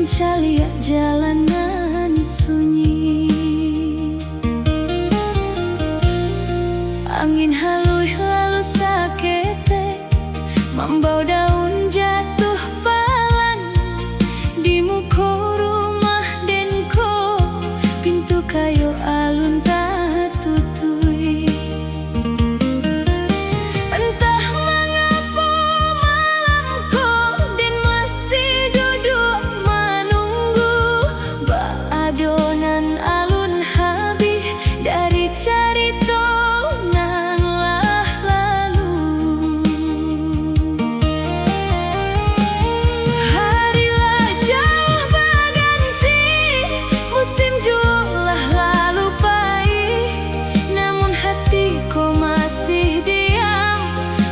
Mencari jalanan sunyi, angin halus lalu sakete membau daun jatuh palan di muka rumah denko, pintu kayu alun tak tutui. Entah mengapa malamku den masih duduk menunggu, adonan alun habis dari cerita nan lah lalu. Harilah jauh berganti, musim julah lalu pahit, namun hatiku masih diam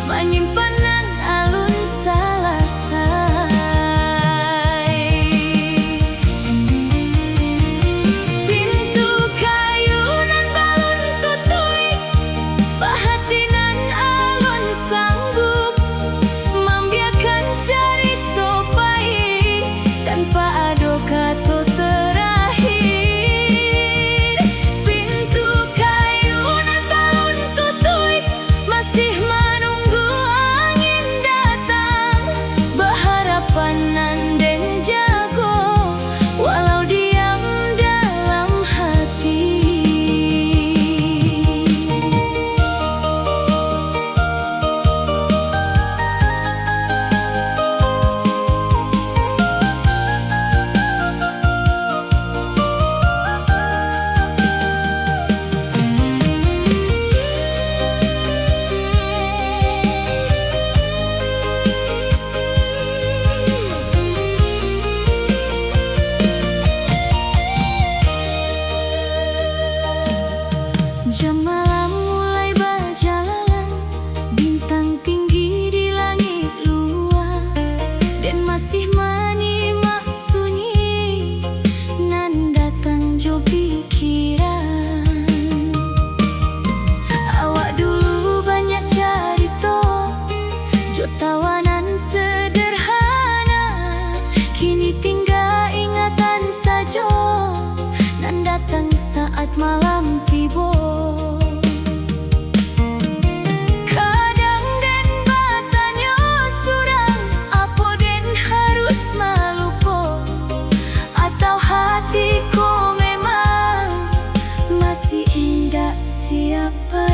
menyimpan nan alun selesai. Pintu kayu nan balun tutui, bahatinan alun sanggup membiarkan cerita pahit tanpa ada kata terakhir. Pintu kayu nan balun tutui masih menunggu angin datang, berharapan nan den jago walau diam dalam hati. Jam malam mulai berjalan, bintang tinggi di langit luar, dan masih menyimak sunyi nan datang jo pikiran. Awak dulu banyak cerita, jo tawanan sederhana, kini tinggal ingatan saja nan datang saat malam tiba. Kadang den bertanya surang, apa den harus melupa, atau hatiku memang masih indah siapa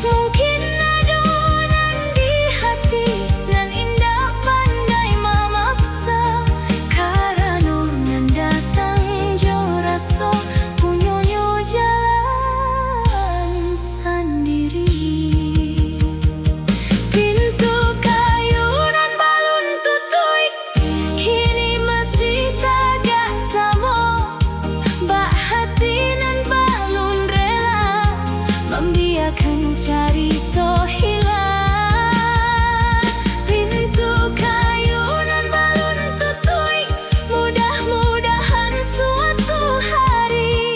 mungkin ada nan di hati nan indah pandai memaksa, karena nan datang jo rasa punyanya jalan sendiri. Pintu kayu nan balun tutui kini masih tagak sama, bak hati nan balun rela membiarkan cerita hilang. Pintu kayu nan balun tutui, mudah-mudahan suatu hari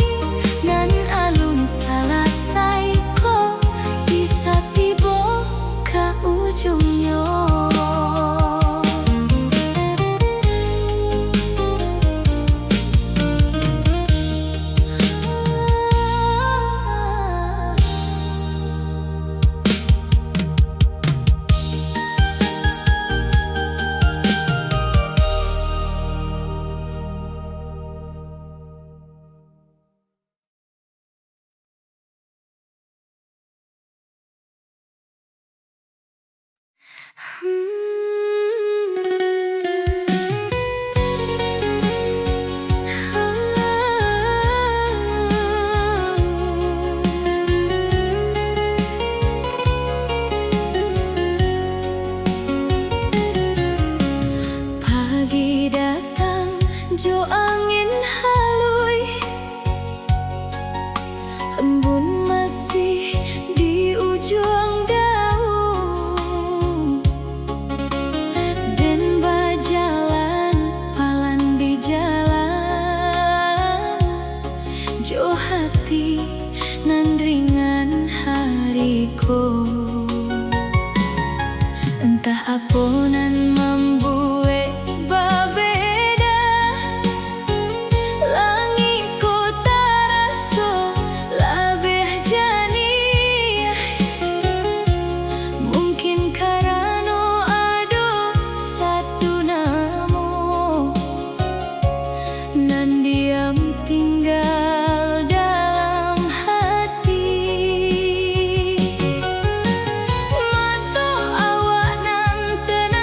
nan alun selesai kok bisa tiba ke ujungnya. Hapunan membuat berbeda, langit ku terasa lebih jernih. Mungkin karena ada satu nama nan diam tinggal dalam hati. Mata awak nan tenang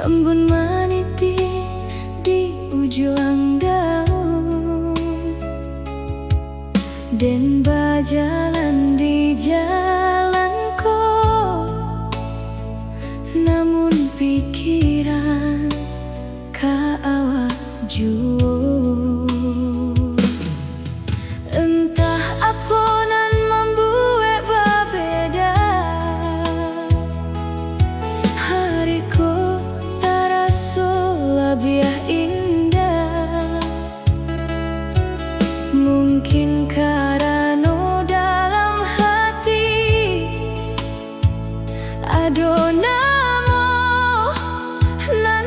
embun maniti di ujung daun, den bajalan di jalanku, namun pikiran ka awak jua. Entah apa nan membuat berbeda, hariku terasa lebih indah. Mungkin karena dalam hati ada nama nan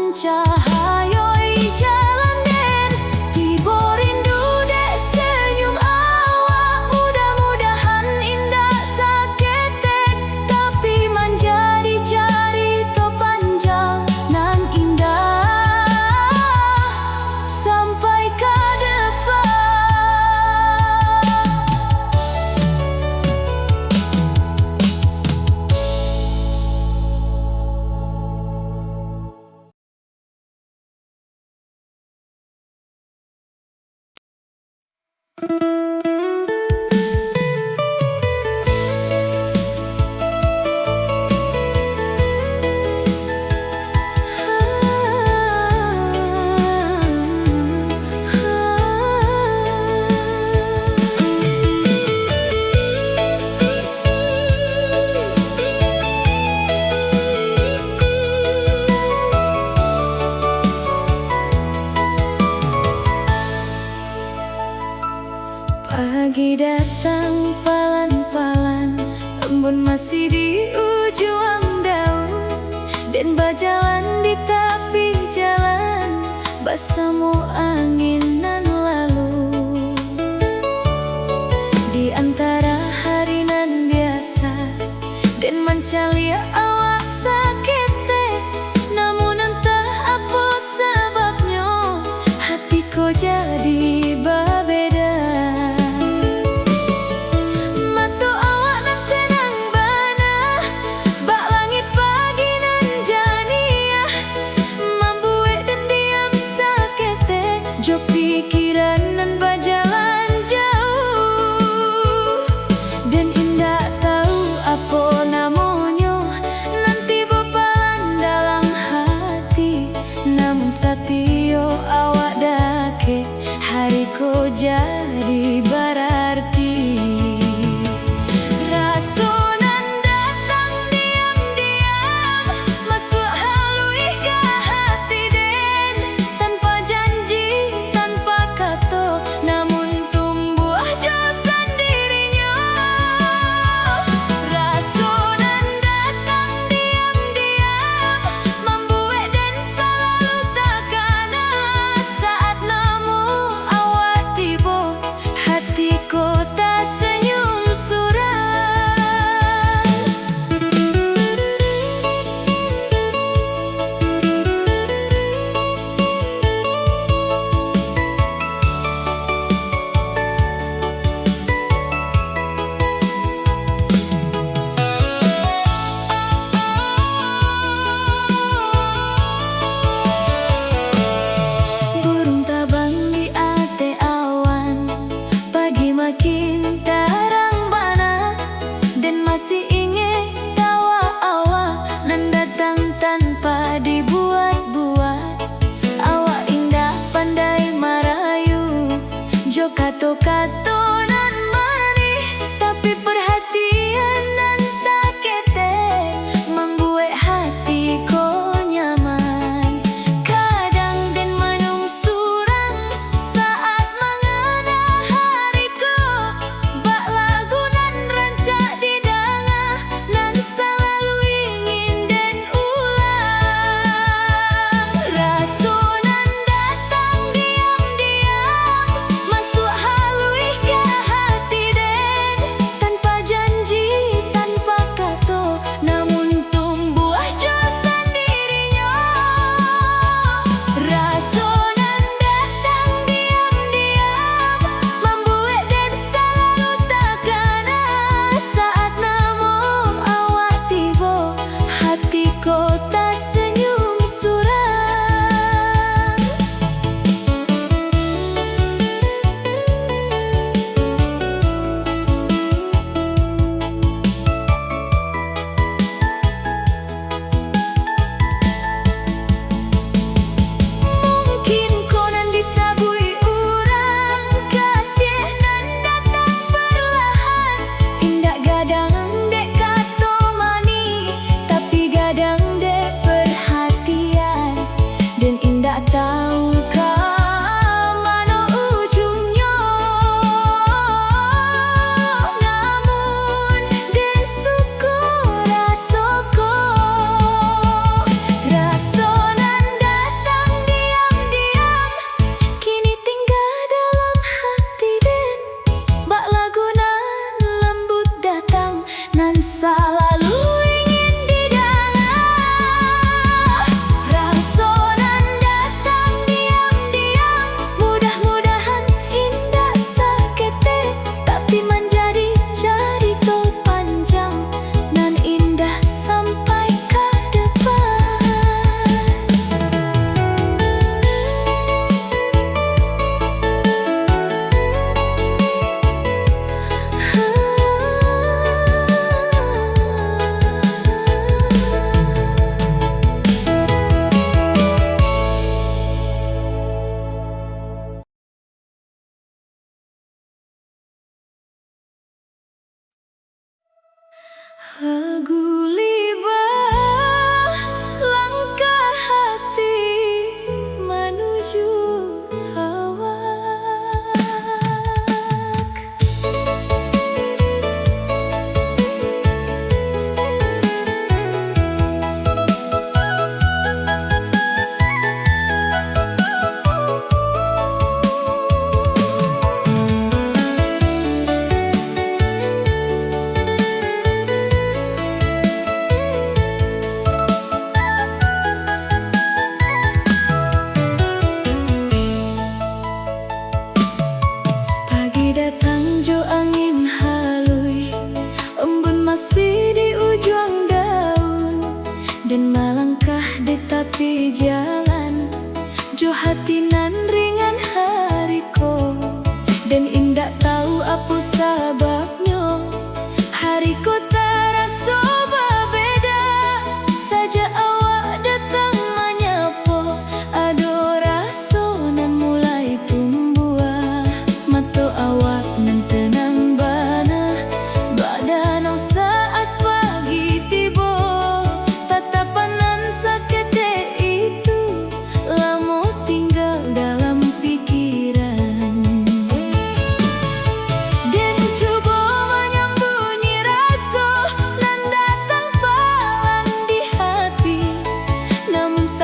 mencahayoi jalan den. Tibo rindu dek senyum awak, mudah-mudahan indah saketek. Tapi menjadi jari to panjang nan indah sampai ke depan. Pagi datang palan-palan, embun masih di ujung daun, dan berjalan di tepi jalan bersama angin nan lalu. Di antara hari nan biasa dan mencari awak sakit, namun entah apa sebabnya hatiku jadi berbeda. Pikiran nan berjalan jauh, dan indah tahu apa namanya. Nanti berpalan dalam hati, namun satio awak dake hariku jadi berarti. Rasa nan datang diam-diam, masuk halui ke hati den, tanpa janji namun tumbuh jauh sendirinya. Rasa nan datang diam-diam, membuat dan selalu terkena. Saat namu awak tiba, hatiku tersenyum suram. Burung tabang di ate awan, pagi makin terang bana, dan masih ingin tawa awak nan datang tanpa dibuat-buat. Awak indah pandai merayu, jo kato-kato nan manis, tapi perhatian nan sakete membuat hatiku nyaman. Kadang den manung surang saat mengena hariku, bak lagu nan rancak di danga, nan selalu ingin den ulang. Rasa nan datang diam-diam, masuk halui ke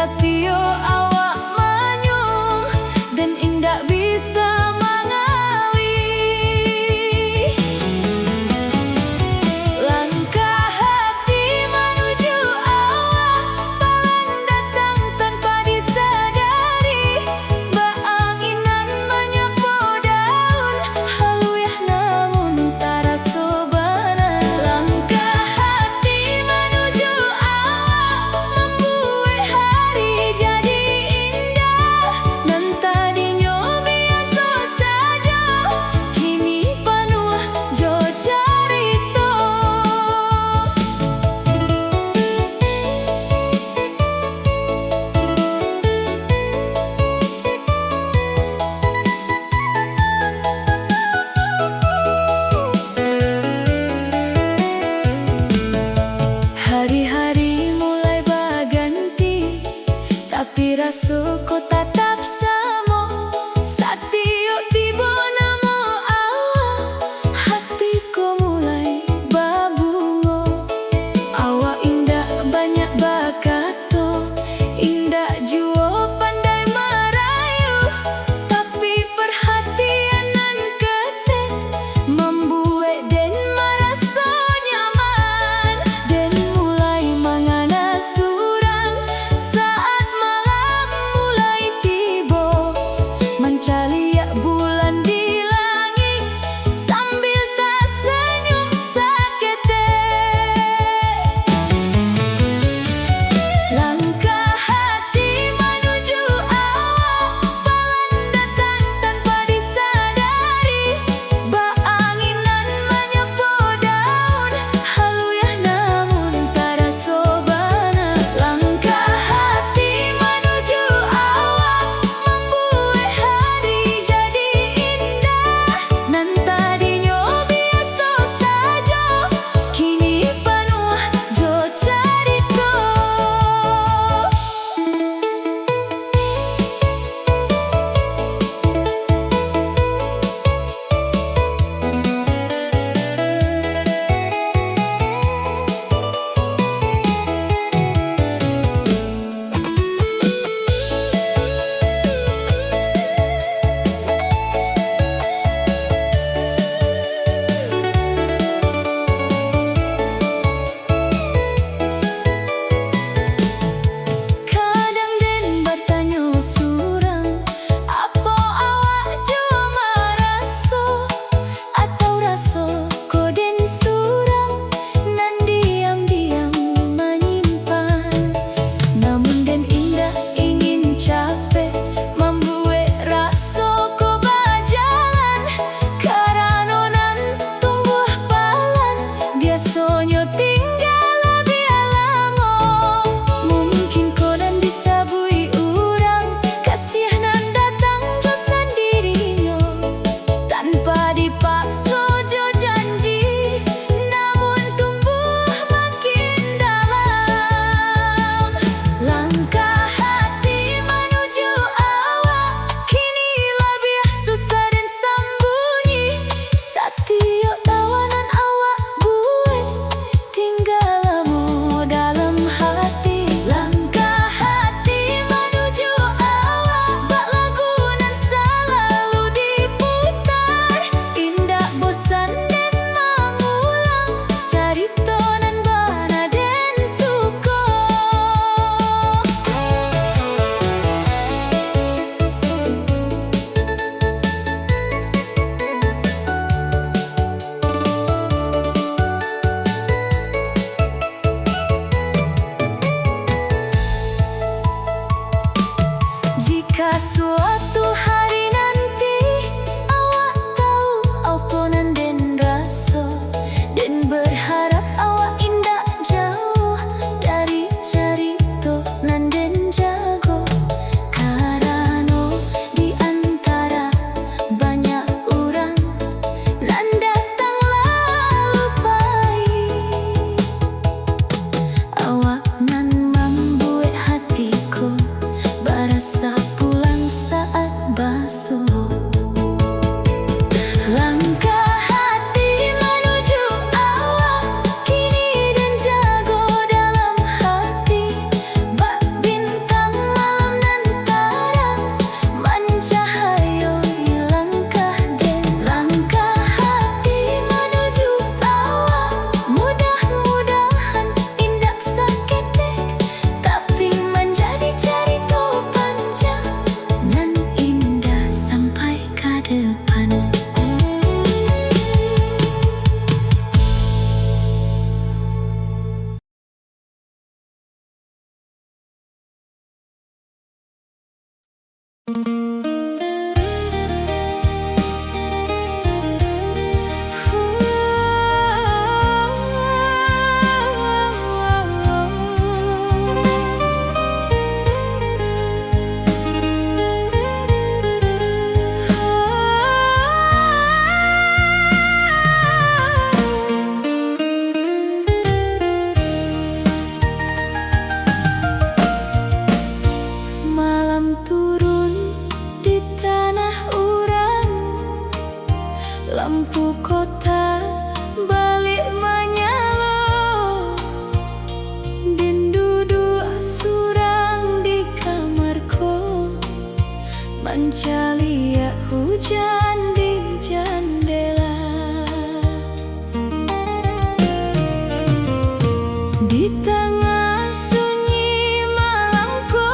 satio awak manyung dan indak bisa mengawi. Langkah hati menuju awak palan datang tanpa disadari. Baanginan menyapu daun haluyah namun tarasa bana. Langkah hati menuju awak membuat hari jadi indah. Dan tadinya biasa saja kini penuh jo cerita. Hari-hari mulai berganti, tapi rasa kau tetap sama. Satio tiba nama awak, hati kau mulai berbunga. Awak indah banyak berkata, indah jua pandai merayu, tapi perhatian nan ketek membuat den merasa nyaman. Den mulai mengana surang saat malam mulai Malam turun di tanah urang, lampu kota balik menyala, dan duduk surang di kamarku, mencari hujan di jendela. Di tengah sunyi malamku,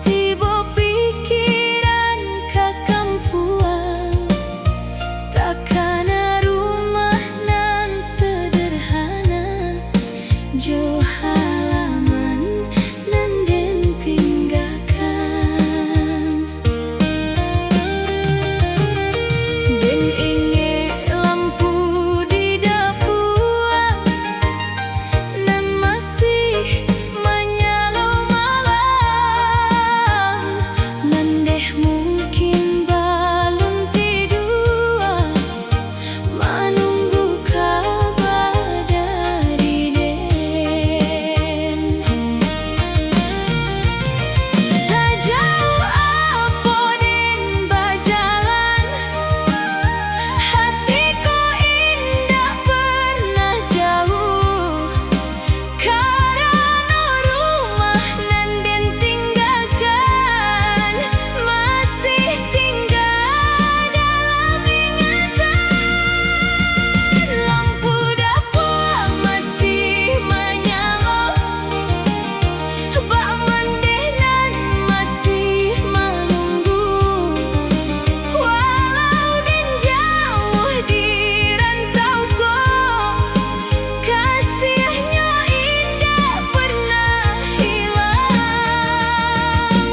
tiba pikiran ke kampuan, takkan rumah nan sederhana, jauh halaman nan den tinggalkan. Dan ingat lampu di dapur nan masih menyala malam, mendeh mungkin balon tidur menunggu kabar dari den. Sejauh apa den berjalan, hatiku indah pernah jauh, karena rumah nan den tinggalkan masih tinggal dalam ingatan. Lampu dapur masih menyala, bak mendeh nan masih menunggu, walau den jauh di rantauku, kasihnya indah pernah hilang.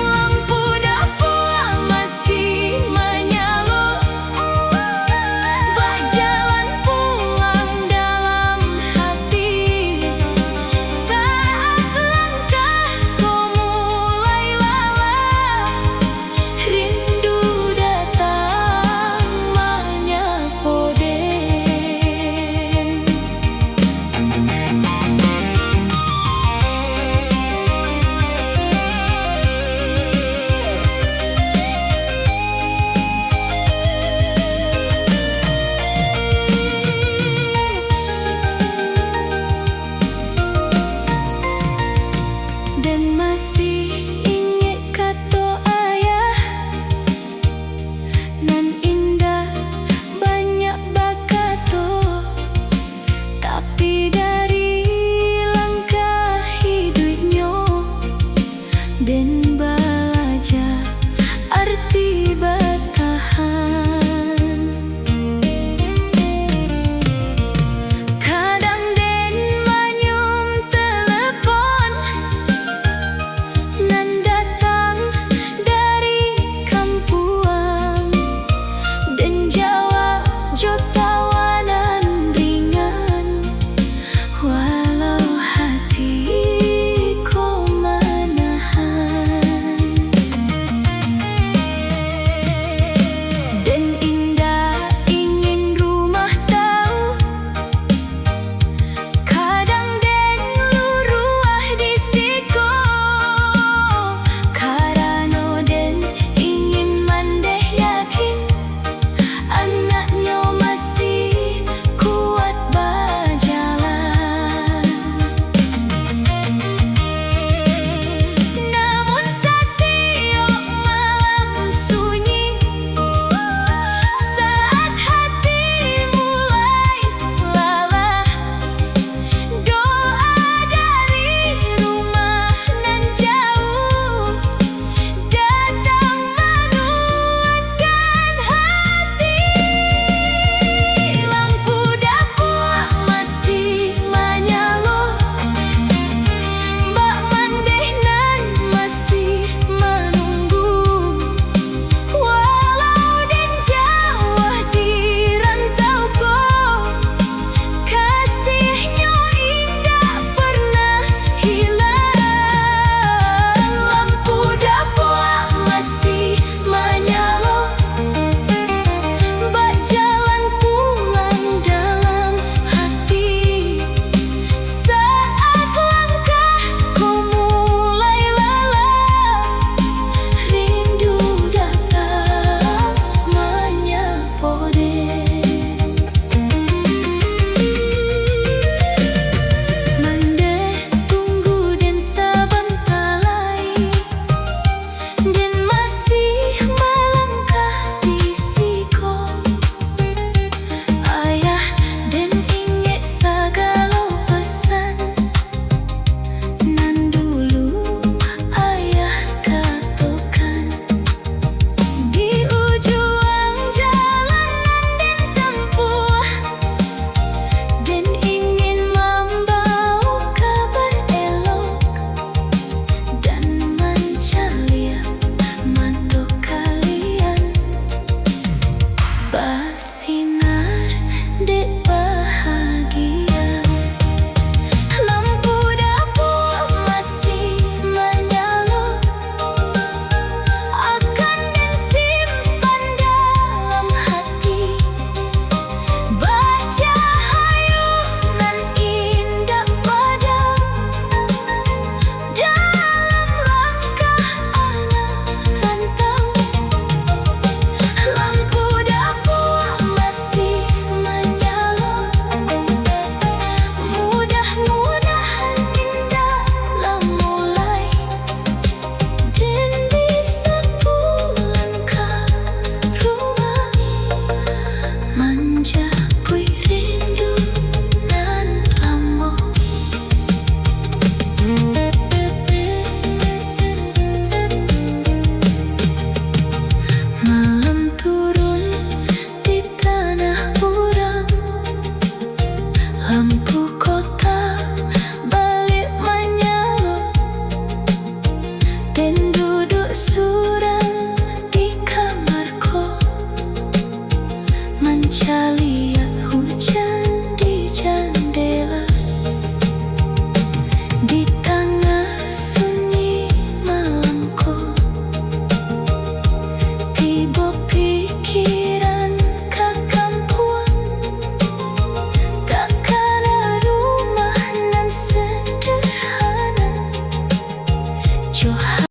Lampu dapur masih menyala, bak jalan pulang dalam hati, saat langkahku mulai lelah, rindu datang menyapa den. Dan masih